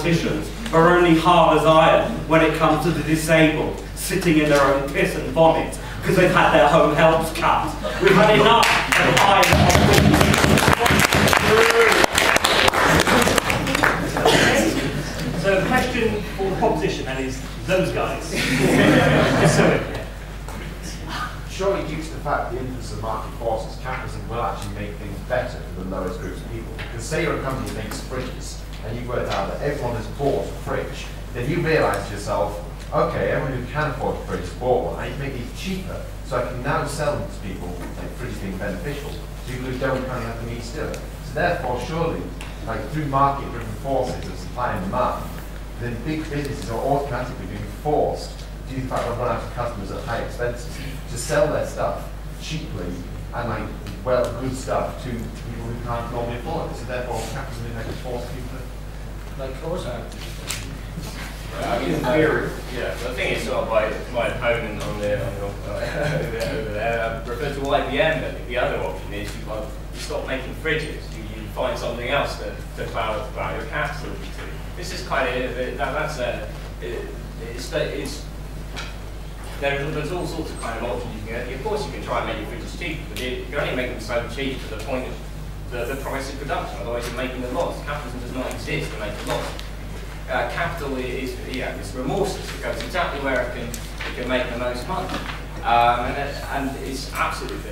politicians are only hard as iron when it comes to the disabled sitting in their own piss and vomit because they've had their home helps cut. We've had enough of iron. So the question for the proposition then is those guys. Just so clear. Surely due to the fact the influence of market forces, capitalism will actually make things better for the lowest groups of people. Because say you're a company that makes fridges, and you've worked out that everyone has bought a fridge, then you realise to yourself, okay, everyone who can afford a fridge has bought one, I need to make these cheaper, so I can now sell them to people, like fridges being beneficial, to people who don't currently have the means to do it. So therefore, surely, like through market-driven forces of supply and demand, then big businesses are automatically being forced, due to the fact that they've run out of customers at high expenses, to sell their stuff cheaply and like good stuff to people who can't normally afford it. So therefore, capitalism is like force people to like also. I mean, in theory. Yeah, the thing is, sort of my opponent on the over there referred to IBM, but the other option is you stop making fridges. You find something else to plow your capital to. This is kind of there's all sorts of kind of options you can get. Of course, you can try and make your fridges cheap, but you can only make them so cheap to the point of the price of production. Otherwise, you're making a loss. Capitalism does not exist to make a loss. Capital is it's remorseless. It goes exactly where it can make the most money, and it's absolutely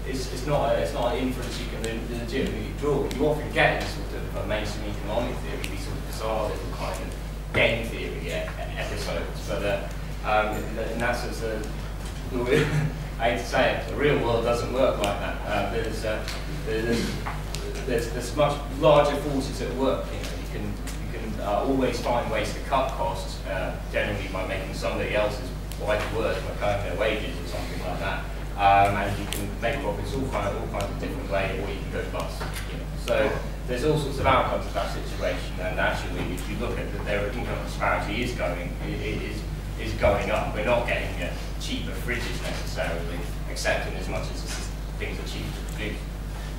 it's not an inference you can legitimately draw. You often get in sort of a mainstream economic theory these sort of bizarre little kind of game theory episodes, but in that sense, I hate to say it, the real world doesn't work like that. There's much larger forces at work. You can always find ways to cut costs, generally by making somebody else's wife work by cutting their wages or something like that. And you can make profits all kinds of different ways, or you can go bust. So there's all sorts of outcomes of that situation. And actually, if you look at their income disparity is going up. We're not getting cheaper fridges necessarily, except in as much as things are cheaper to produce.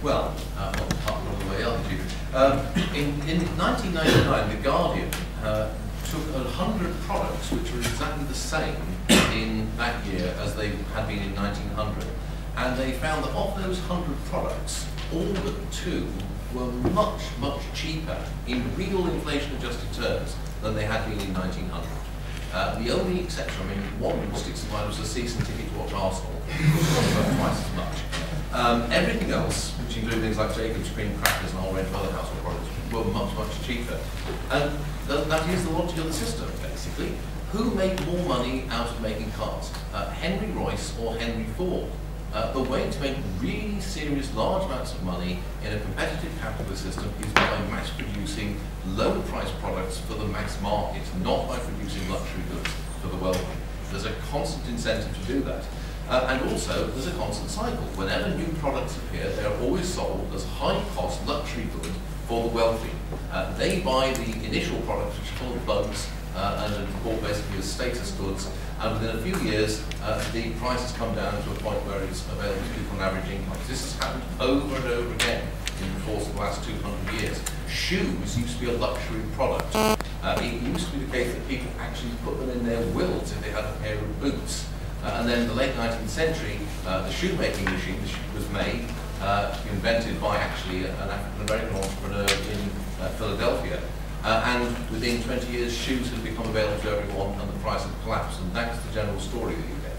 Well, not all the way up to. In 1999, The Guardian took 100 products which were exactly the same in that year as they had been in 1900, and they found that of those 100 products, all but 2 were much, much cheaper in real inflation-adjusted terms than they had been in 1900. The only exception, I mean, one that sticks in mind was a season ticket to watch Arsenal, about twice as much. Everything else, which included things like Jacob's cream crackers and a whole range of other household products, were much, much cheaper. And that is the logic of the system, basically. Who made more money out of making cars? Henry Royce or Henry Ford? The way to make really serious large amounts of money in a competitive capitalist system is by mass producing low-priced products for the mass market, not by producing luxury goods for the wealthy. There's a constant incentive to do that. And also, there's a constant cycle. Whenever new products appear, they are always sold as high-cost luxury goods for the wealthy. They buy the initial products, which are full of bugs, and are bought basically as status goods, and within a few years, the prices come down to a point where it's available to people on average income. This has happened over and over again in the course of the last 200 years. Shoes used to be a luxury product. It used to be the case that people actually put them in their wills if they had a pair of boots. And then in the late 19th century, the shoemaking machine was made, invented by actually an African-American entrepreneur in Philadelphia. And within 20 years, shoes had become available to everyone and the price had collapsed. And that's the general story that you get.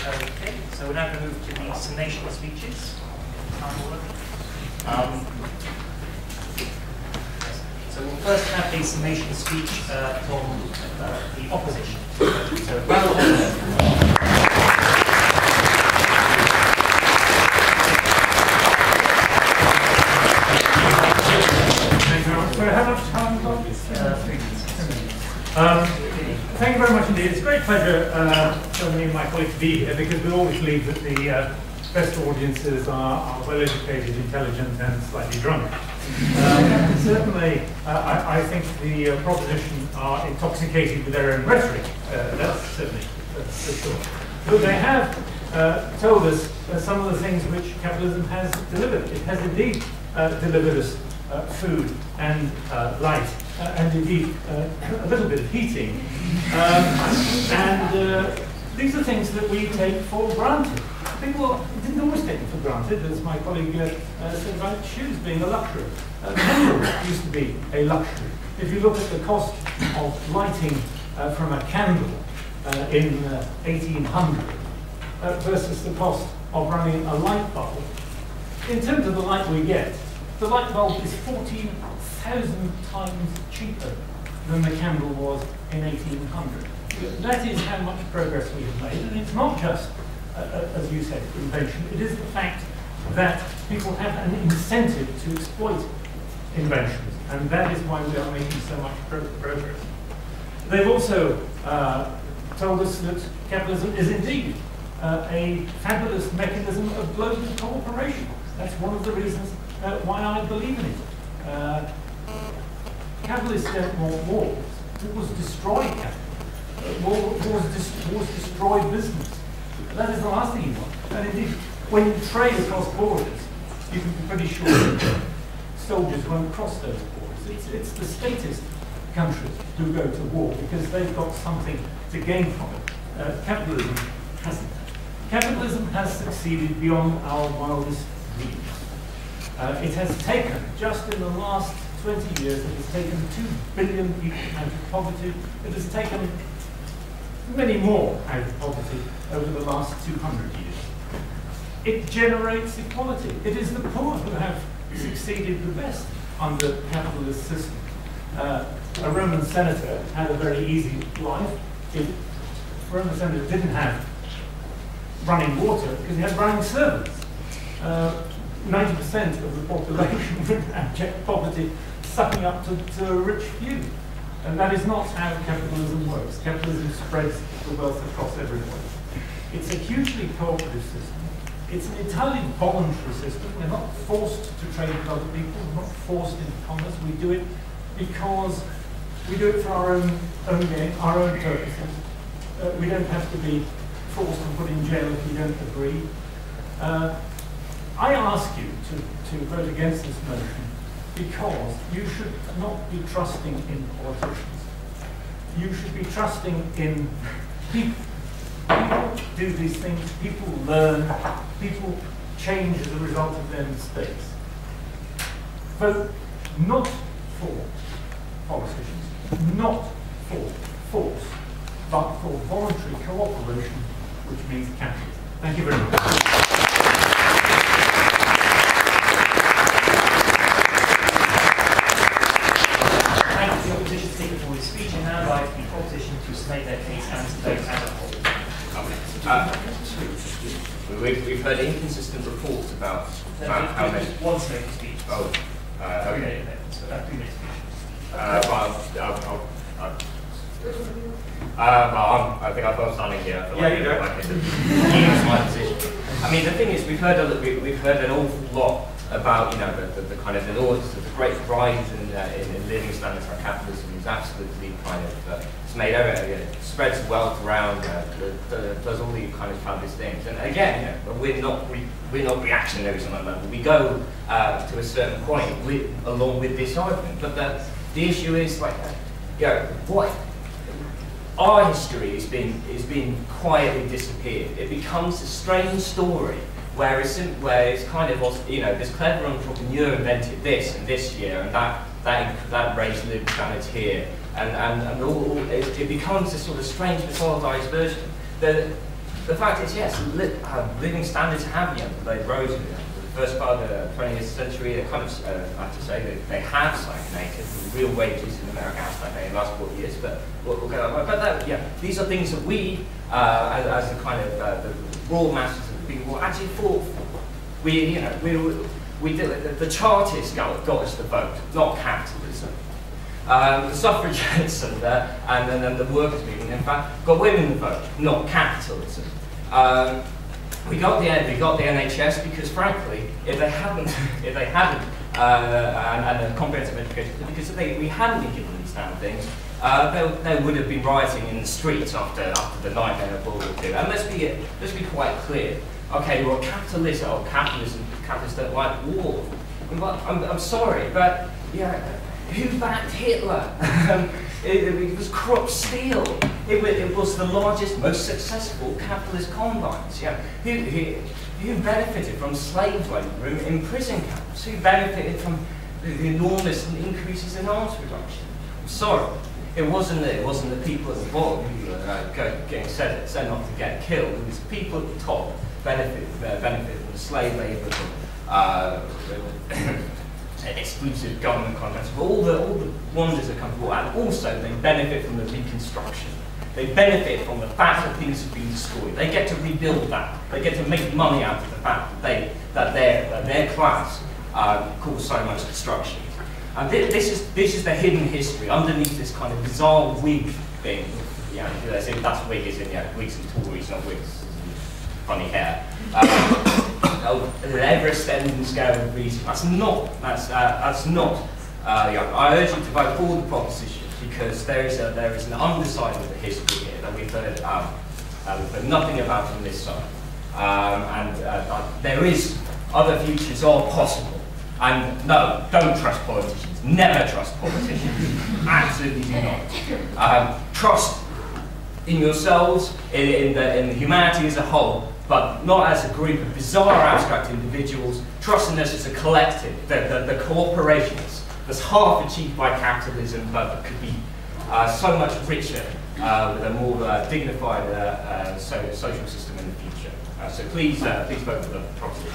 Okay, so we're now going to move to the summation speeches. So we'll first have the summation speech from the opposition. So round of applause. So how much time have we got? 3 minutes. Thank you very much indeed. It's a great pleasure for me and my colleagues to be here, because we always believe that the best audiences are well-educated, intelligent and slightly drunk. Certainly, I think the proposition are intoxicated with their own rhetoric. That's for sure. But they have told us some of the things which capitalism has delivered. It has indeed delivered us food and light, and indeed a little bit of heating. These are things that we take for granted. People didn't always take them for granted, as my colleague said about shoes being a luxury. Candles used to be a luxury. If you look at the cost of lighting from a candle in 1800 versus the cost of running a light bulb, in terms of the light we get, the light bulb is 14,000 times cheaper than the candle was in 1800. That is how much progress we have made, and it's not just, as you said, invention. It is the fact that people have an incentive to exploit inventions, and that is why we are making so much progress. They've also told us that capitalism is indeed a fabulous mechanism of global cooperation. That's one of the reasons why I believe in it. Capitalists don't want wars. Wars destroy capital. Wars destroy business. That is the last thing you want. And indeed, when you trade across borders, you can be pretty sure that soldiers won't cross those borders. It's the statist countries who go to war because they've got something to gain from it. Capitalism hasn't. Capitalism has succeeded beyond our wildest dreams. It has taken, just in the last 20 years, it has taken 2 billion people out of poverty. It has taken many more out of poverty over the last 200 years. It generates equality. It is the poor who have succeeded the best under capitalist system. A Roman senator had a very easy life. A Roman senator didn't have running water because he had running servants. 90% of the population would have abject poverty, sucking up to a rich few. And that is not how capitalism works. Capitalism spreads the wealth across everyone. It's a hugely cooperative system. It's an entirely voluntary system. We're not forced to trade with other people. We're not forced into commerce. We do it because we do it for our own gain, our own purposes. We don't have to be forced and put in jail if we don't agree. I ask you to vote against this motion because you should not be trusting in politicians. You should be trusting in people. People do these things, people learn, people change as a result of their mistakes. Vote not for politicians, not for force, but for voluntary cooperation, which means capitalism. Thank you very much. Thank you for the opposition speaker for his speech, and now I'd like the opposition to state their case and to vote as a whole. We've heard inconsistent reports about how many. One spoken speech. Oh, okay. 3 minutes. So 3 minutes speech. I think I've got standing here. I feel like you go. I can use my position. I mean, the thing is, we've heard an awful lot about the kind of the great rise in living standards for capitalism is absolutely kind of it's made everything, spreads wealth around, does all these kind of fabulous things. And again, we're not reactionaries on that level. We go to a certain point along with this argument, but the issue is like, what our history is being quietly disappeared. It becomes a strange story where it's kind of, this clever entrepreneur invented this and this year, and that raised living standards here, and it becomes this sort of strange mythologized version. The fact is, yes, living standards have they rose in the first part of the 20th century. They kind of, I have to say, that they have stagnated. Real wages in America have stagnated in the last 40 years, but we'll go on. But these are things that we, as the kind of the raw masses of the people, actually fought for. We did it. The Chartists got us the vote, not capitalism. The suffragettes and then the workers' movement, in fact, got women the vote, not capitalism. We got the NHS because, frankly, if they hadn't, and a comprehensive education, because if we hadn't been given these damn things, they would have been rioting in the streets after the nightmare of World War II. And let's be quite clear. Okay, well, capitalism, capitalists don't like war. I'm sorry, but yeah, who backed Hitler? It was crop steel. It was the largest, most successful capitalist combines. Yeah, who benefited from slave labor in prison camps? Who benefited from the enormous increases in arms production? I'm sorry, it wasn't the people at the bottom who were getting sent off to get killed. It was the people at the top benefit from the slave labor, from exclusive government contracts, for all the wonders that come forward, and also they benefit from the reconstruction. They benefit from the fact that things have been destroyed. They get to rebuild that. They get to make money out of the fact that their class caused so much destruction. And this is the hidden history underneath this kind of bizarre wig thing. Yeah, that's wig, is in wigs and Tories, not wigs. Funny hair. Ever-extending scale of reason. That's not. I urge you to vote for the proposition because there is an underside of the history here that we've heard nothing about from this side, and there is other futures are possible. And no, don't trust politicians. Never trust politicians. Absolutely do not. Trust in yourselves, in the humanity as a whole, but not as a group of bizarre abstract individuals. Trust in us as a collective, the cooperations that's half achieved by capitalism, but could be so much richer with a more dignified social system in the future. So please vote for the proposition.